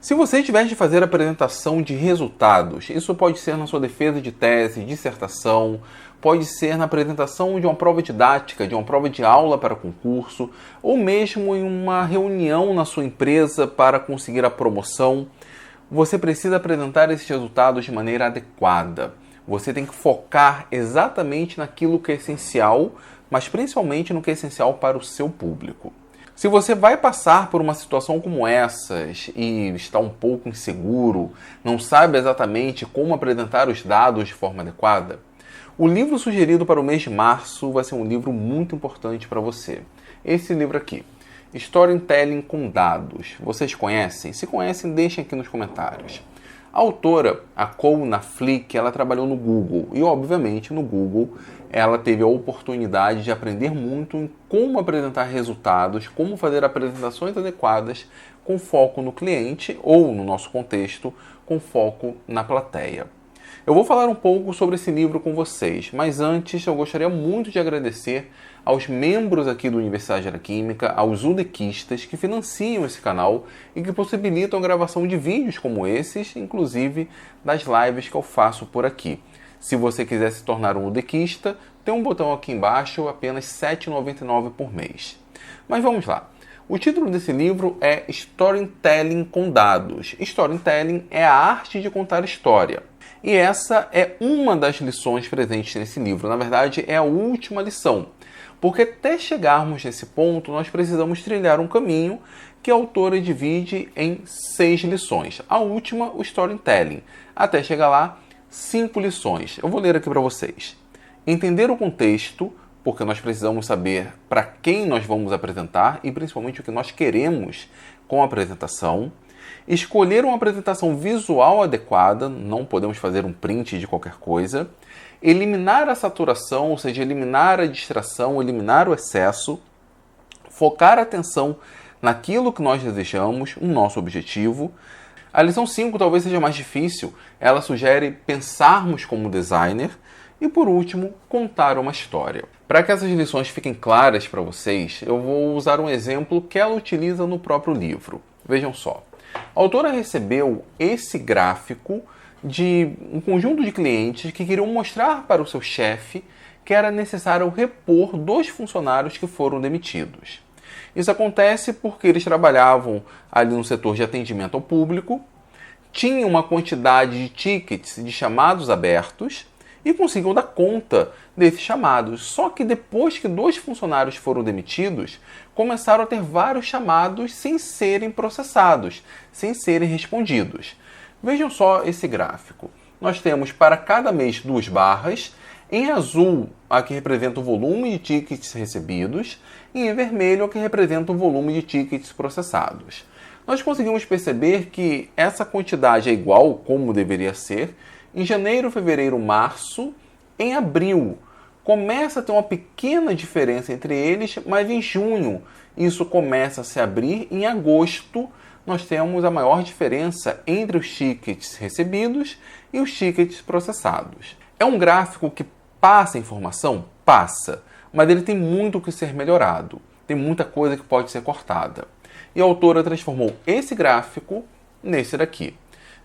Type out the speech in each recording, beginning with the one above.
Se você tiver de fazer apresentação de resultados, isso pode ser na sua defesa de tese, dissertação, pode ser na apresentação de uma prova didática, de uma prova de aula para concurso, ou mesmo em uma reunião na sua empresa para conseguir a promoção, você precisa apresentar esses resultados de maneira adequada. Você tem que focar exatamente naquilo que é essencial, mas principalmente no que é essencial para o seu público. Se você vai passar por uma situação como essas e está um pouco inseguro, não sabe exatamente como apresentar os dados de forma adequada, o livro sugerido para o mês de março vai ser um livro muito importante para você. Esse livro aqui, Storytelling com Dados. Vocês conhecem? Se conhecem, deixem aqui nos comentários. A autora, a Kouna Flick, ela trabalhou no Google e, obviamente, no Google ela teve a oportunidade de aprender muito em como apresentar resultados, como fazer apresentações adequadas com foco no cliente ou, no nosso contexto, com foco na plateia. Eu vou falar um pouco sobre esse livro com vocês, mas antes eu gostaria muito de agradecer aos membros aqui do Universidade de Araquímica, aos udequistas que financiam esse canal e que possibilitam a gravação de vídeos como esses, inclusive das lives que eu faço por aqui. Se você quiser se tornar um udequista, tem um botão aqui embaixo, apenas R$ 7,99 por mês. Mas vamos lá. O título desse livro é Storytelling com Dados. Storytelling é a arte de contar história. E essa é uma das lições presentes nesse livro. Na verdade, é a última lição. Porque até chegarmos nesse ponto, nós precisamos trilhar um caminho que a autora divide em 6 lições. A última, o Storytelling. Até chegar lá, 5 lições. Eu vou ler aqui para vocês. Entender o contexto, porque nós precisamos saber para quem nós vamos apresentar e principalmente o que nós queremos com a apresentação. Escolher uma apresentação visual adequada, não podemos fazer um print de qualquer coisa. Eliminar a saturação, ou seja, eliminar a distração, eliminar o excesso. Focar a atenção naquilo que nós desejamos, o nosso objetivo. A lição 5 talvez seja mais difícil, ela sugere pensarmos como designer. E por último, contar uma história. Para que essas lições fiquem claras para vocês, eu vou usar um exemplo que ela utiliza no próprio livro. Vejam só. A autora recebeu esse gráfico de um conjunto de clientes que queriam mostrar para o seu chefe que era necessário repor 2 funcionários que foram demitidos. Isso acontece porque eles trabalhavam ali no setor de atendimento ao público, tinham uma quantidade de tickets, de chamados abertos, e conseguiam dar conta desses chamados. Só que depois que 2 funcionários foram demitidos, começaram a ter vários chamados sem serem processados, sem serem respondidos. Vejam só esse gráfico. Nós temos para cada mês 2 barras, em azul a que representa o volume de tickets recebidos e em vermelho a que representa o volume de tickets processados. Nós conseguimos perceber que essa quantidade é igual, como deveria ser, em janeiro, fevereiro, março. Em abril começa a ter uma pequena diferença entre eles, mas em junho isso começa a se abrir. Em agosto nós temos a maior diferença entre os tickets recebidos e os tickets processados. É um gráfico que passa informação? Passa, mas ele tem muito que ser melhorado. Tem muita coisa que pode ser cortada. E a autora transformou esse gráfico nesse daqui.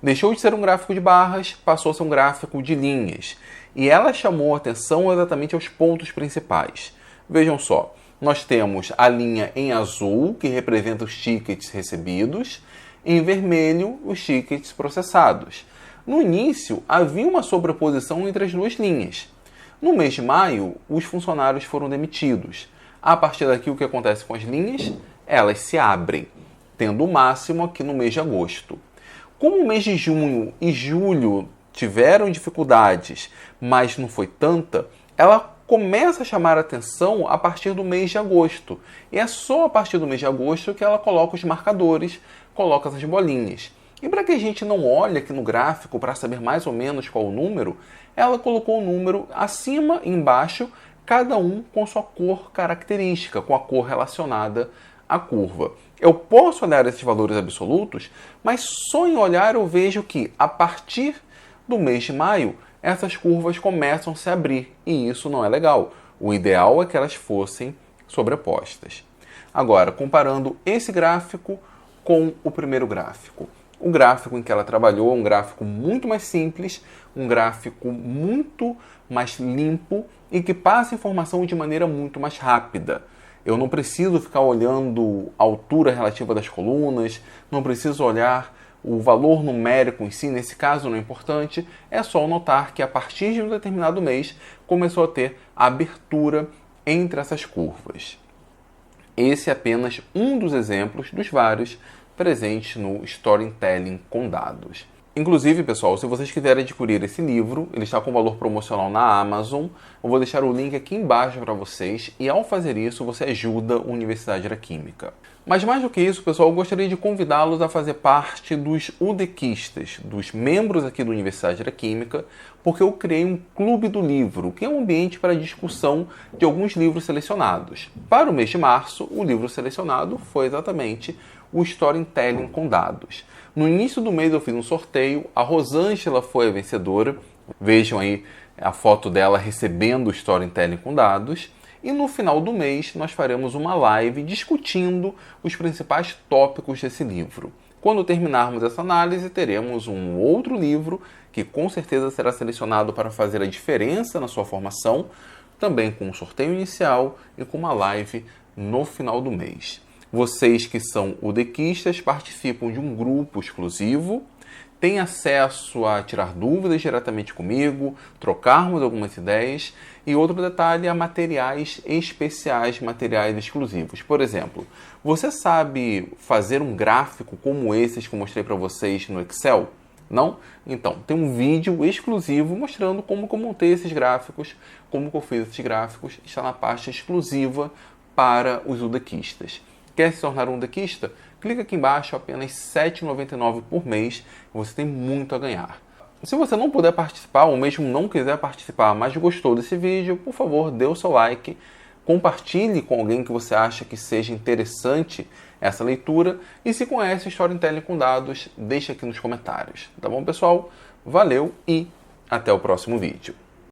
Deixou de ser um gráfico de barras, passou a ser um gráfico de linhas. E ela chamou a atenção exatamente aos pontos principais. Vejam só, nós temos a linha em azul, que representa os tickets recebidos, em vermelho, os tickets processados. No início, havia uma sobreposição entre as 2 linhas. No mês de maio, os funcionários foram demitidos. A partir daqui, o que acontece com as linhas? Elas se abrem, tendo o máximo aqui no mês de agosto. Como o mês de junho e julho tiveram dificuldades, mas não foi tanta, ela começa a chamar a atenção a partir do mês de agosto. E é só a partir do mês de agosto que ela coloca os marcadores, coloca essas bolinhas. E para que a gente não olhe aqui no gráfico para saber mais ou menos qual o número, ela colocou o número acima e embaixo, cada um com sua cor característica, com a cor relacionada à curva. Eu posso olhar esses valores absolutos, mas só em olhar eu vejo que, a partir do mês de maio, essas curvas começam a se abrir, e isso não é legal. O ideal é que elas fossem sobrepostas. Agora, comparando esse gráfico com o primeiro gráfico. O gráfico em que ela trabalhou é um gráfico muito mais simples, um gráfico muito mais limpo e que passa informação de maneira muito mais rápida. Eu não preciso ficar olhando a altura relativa das colunas, não preciso olhar o valor numérico em si, nesse caso não é importante, é só notar que a partir de um determinado mês começou a ter abertura entre essas curvas. Esse é apenas um dos exemplos dos vários presentes no Storytelling com Dados. Inclusive, pessoal, se vocês quiserem adquirir esse livro, ele está com valor promocional na Amazon. Eu vou deixar o link aqui embaixo para vocês e ao fazer isso você ajuda a Universidade da Química. Mas mais do que isso, pessoal, eu gostaria de convidá-los a fazer parte dos UDEQistas, dos membros aqui da Universidade da Química, porque eu criei um clube do livro, que é um ambiente para discussão de alguns livros selecionados. Para o mês de março, o livro selecionado foi exatamente o Storytelling com Dados. No início do mês eu fiz um sorteio, a Rosângela foi a vencedora. Vejam aí a foto dela recebendo o Storytelling com Dados. E no final do mês nós faremos uma live discutindo os principais tópicos desse livro. Quando terminarmos essa análise, teremos um outro livro que com certeza será selecionado para fazer a diferença na sua formação, também com um sorteio inicial e com uma live no final do mês. Vocês que são UDEQistas participam de um grupo exclusivo, têm acesso a tirar dúvidas diretamente comigo, trocarmos algumas ideias e outro detalhe é materiais especiais, materiais exclusivos. Por exemplo, você sabe fazer um gráfico como esses que eu mostrei para vocês no Excel? Não? Então, tem um vídeo exclusivo mostrando como eu montei esses gráficos, como eu fiz esses gráficos, está na pasta exclusiva para os UDEQistas. Quer se tornar um UDEQista? Clica aqui embaixo, apenas R$ 7,99 por mês, e você tem muito a ganhar. Se você não puder participar, ou mesmo não quiser participar, mas gostou desse vídeo, por favor, dê o seu like, compartilhe com alguém que você acha que seja interessante essa leitura, e se conhece Storytelling com Dados, deixa aqui nos comentários. Tá bom, pessoal? Valeu e até o próximo vídeo.